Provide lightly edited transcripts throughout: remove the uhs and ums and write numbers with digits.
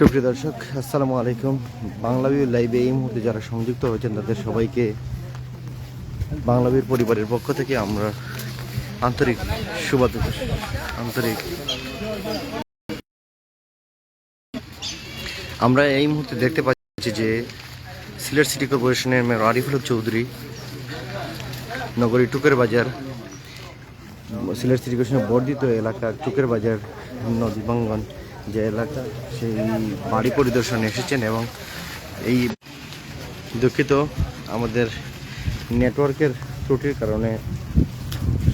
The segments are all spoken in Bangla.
সুপ্রিয় দর্শক, আসসালামু আলাইকুম। বাংলাভিউ লাইভে এই মুহূর্তে যারা সংযুক্ত হয়েছেন তাদের সবাইকে বাংলাভিউর পরিবারের পক্ষ থেকে আমরা আন্তরিক শুভেচ্ছা আমরা এই মুহূর্তে দেখতে পাচ্ছি যে সিলেট সিটি কর্পোরেশনের মেয়র আরিফুল হক চৌধুরী নগরী টুকের বাজার, সিলেট সিটি কর্পোরেশনের বর্ধিত এলাকা টুকের বাজার নদী বাঙ্গন যে এলাকা, সেই বাড়ি পরিদর্শনে এসেছেন। এবং এই দুঃখিত, আমাদের নেটওয়ার্কের ত্রুটির কারণে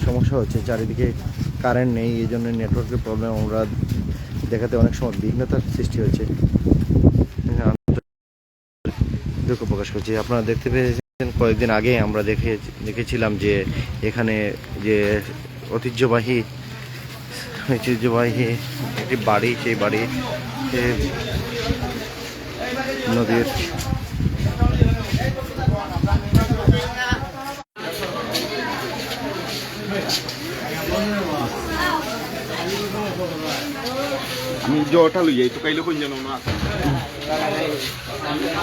সমস্যা হচ্ছে, চারিদিকে কারেন্ট নেই, এই জন্য নেটওয়ার্কের প্রবলেম আমরা দেখাতে অনেক সময় বিঘ্নতার সৃষ্টি হচ্ছে। দুঃখ প্রকাশ করছি। আপনারা দেখতে পেয়েছেন কয়েকদিন আগে আমরা দেখেছিলাম যে এখানে যে ঐতিহ্যবাহী একটি বাড়ি, সেই বাড়ি নদীর আমি জটা লই যাই তো কাইলে কোন জানো না।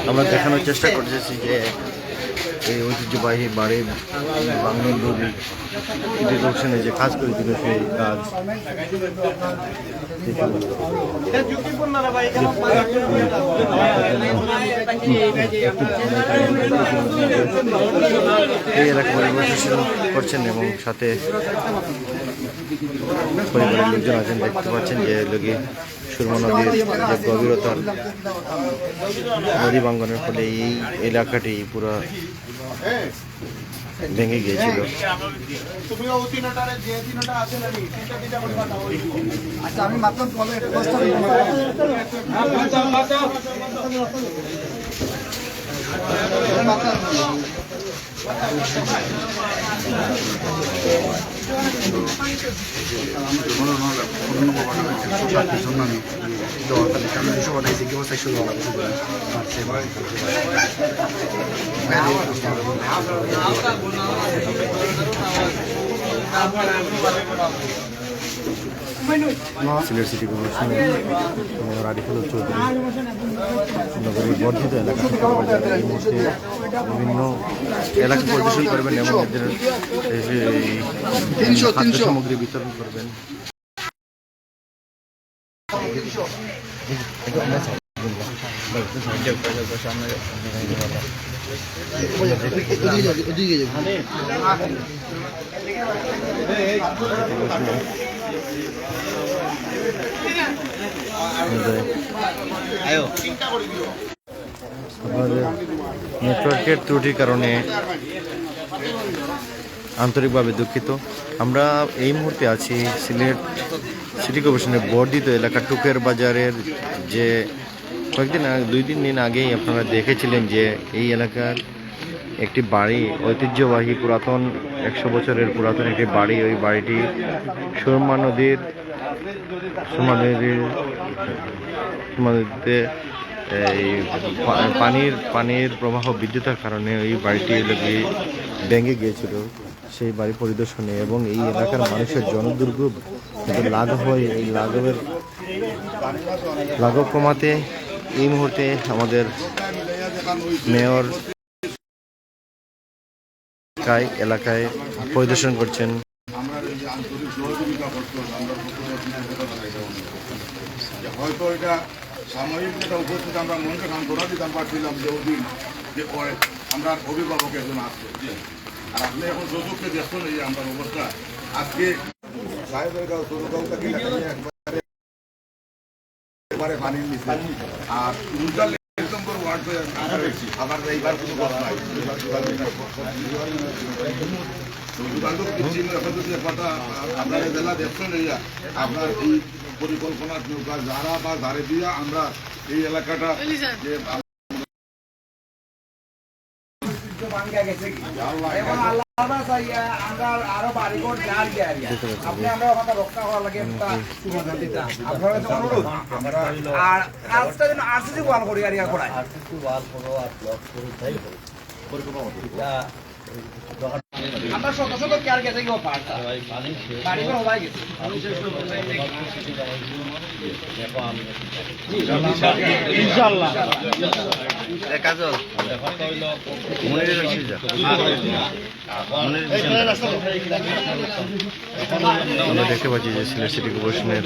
আমরা দেখানোর চেষ্টা করতেছি যে এই ঐতিহ্যবাহী বাড়ি বাংলার নদী ডিরেকশনে যে কাজ করে দিল, সেই কাজ এই এলাকা পরিদর্শন করছেন এবং সাথে পরিবারের লোকজন আছেন। দেখতে পাচ্ছেন যে লোকে সুরমা নদীর যে গভীরতার নদী ভাঙ্গনের ফলে এই এলাকাটি পুরো ভেঙে গিয়েছিল। সিলেট সিটি কর্পোরেশনের মেয়র আরিফুল হক চৌধুরী নগরীর বর্ধিত এলাকা এই মুহূর্তে বিভিন্ন এলাকা পরিদর্শন করবেন এবং এদের খাদ্য সামগ্রী বিতরণ করবেন। আমাদের নেটওয়ার্কের ত্রুটির কারণে আন্তরিকভাবে দুঃখিত। আমরা এই মুহূর্তে আছি সিলেট সিটি কর্পোরেশনের বর্ধিত এলাকা টুকের বাজারের যে দুই তিন দিন আগেই আপনারা দেখেছিলেন যে এই এলাকার একটি বাড়ি, ঐতিহ্যবাহী পুরাতন 100 বছরের পুরাতন একটি বাড়ি। ওই বাড়িটি সুরমা নদীতে এই পানির প্রবাহ বৃদ্ধির কারণে ওই বাড়িটি ভেঙে গিয়েছিল। সেই বাড়ি পরিদর্শনে এবং এই এলাকার মানুষের জনদুর্ভোগ লাঘব হয়, এই লাঘব কমাতে এই মুহূর্তে আমাদের মেয়র এলাকায় পরিদর্শন করছেন। হয়তো এটা সাময়িক যেটা উপস্থিত আমরা মনকে সান্ত্বনা দিতাম পারছিলাম যে ওদিন যে আমরা অভিভাবক একজন আসছে, আর আপনি এখন সুযোগকে দেখুন এই আমরা অবস্থা আজকে সাহেবের একবারে পানির নিচে, আর নম্বর ওয়ার্ড আবার এইবার কোনো কথা নাই। আপনার জেলা দেখছেন আপনার এই পরিকল্পনা যারা বা ধারে দিয়া আমরা এই এলাকাটা আরো বাড়িঘর আমরা রক্ষা করা লাগে আর কাজটা যেন আরসিসি ওয়াল করি আর করায় আমরা শত শত কেয়ার গেছে গো পারতা বাড়ি করে হবাই গেছে ইনশাআল্লাহ কাজল মনিরের আমরা দেখতে পাচ্ছি যে সিলেট সিটি কর্পোরেশনের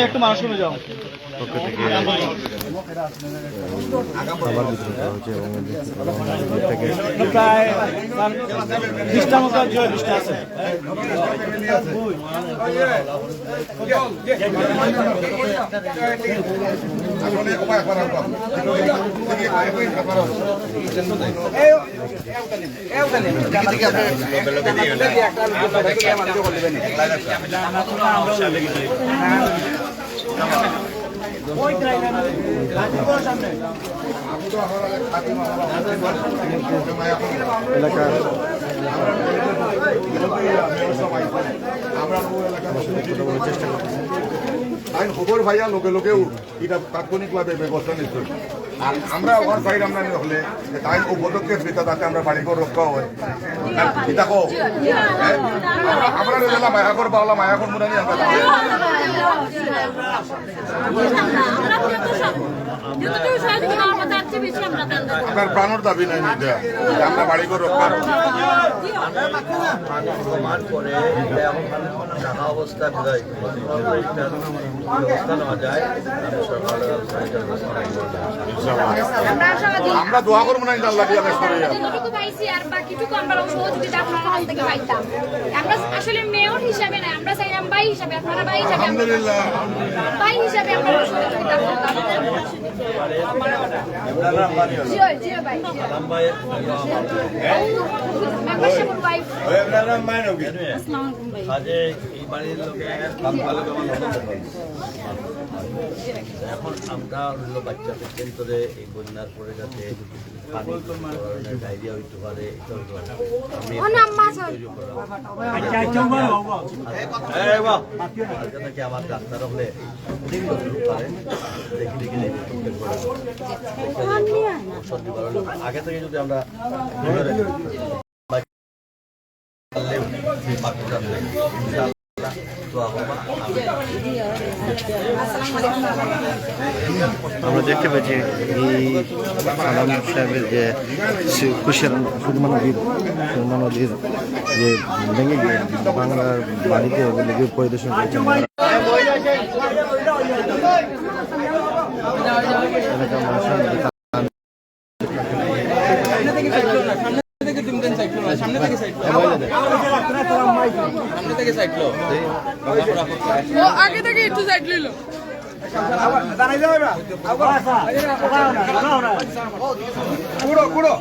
একটু মানুষ কমে যাও পক্ষ থেকে খাবার বিতরণ করা হচ্ছে এবং এদিক থেকে প্রায় 20টা মতো লিস্ট আছে এলাকার চেষ্টা করছি আইন খবর ভাইয়া লোকে লোকেও এটা তাৎক্ষণিকভাবে ব্যবস্থা নিচ্ছে আর আমরা ওয়ান সাইড আমরা হলে তাই ও পদক্ষেপ নিতে তাতে আমরা বাড়ি ঘর রক্ষা হয় এটা কো আমরা রেলা মায়াকর বাংলা মায়াকর মনে নিয়ে আমরা আপনার প্রাণর দাবি নাই নিতে আমরা বাড়ি ঘর রক্ষা রাখা অবস্থা ব্যবস্থা নেওয়া যায় আমরা দোয়া করবো না আল্লাহ দিয়ে যতটুকু পাইছি আর বাকিটুকু আমরা সহযোগিতা আপনার কাছ থেকে পাইতাম। আমরা আসলে মেয়র হিসাবে না, আমরা চাইলাম ভাই হিসাবে, আপনারা ভাই হিসাবে, আলহামদুলিল্লাহ ভাই হিসাবে আমরা সহযোগিতা করতাম। জিও জিও ভাই মেম্বারশিপ ওয়াইফ আসসালামু আলাইকুম ভাই। কাজে এই বাড়ির লোকে ভালো কেমন এখন আমরা হলো বাচ্চাদের কেন্দ্রে এই বন্যার পরে যাতে ডায়রিয়া হইতে পারে আমার ডাক্তার হলে আগে থেকে যদি আমরা আমরা দেখতে পাচ্ছি এই সালাম সাহেবের যে সুরমা নদীর যে ভেঙে গিয়ে বাংলার বাড়িতে ওগুলো পরিদর্শন করেছেন এলাকার মানুষের আগে থেকে একটু সাইড লইল কুড়ো কুড়ো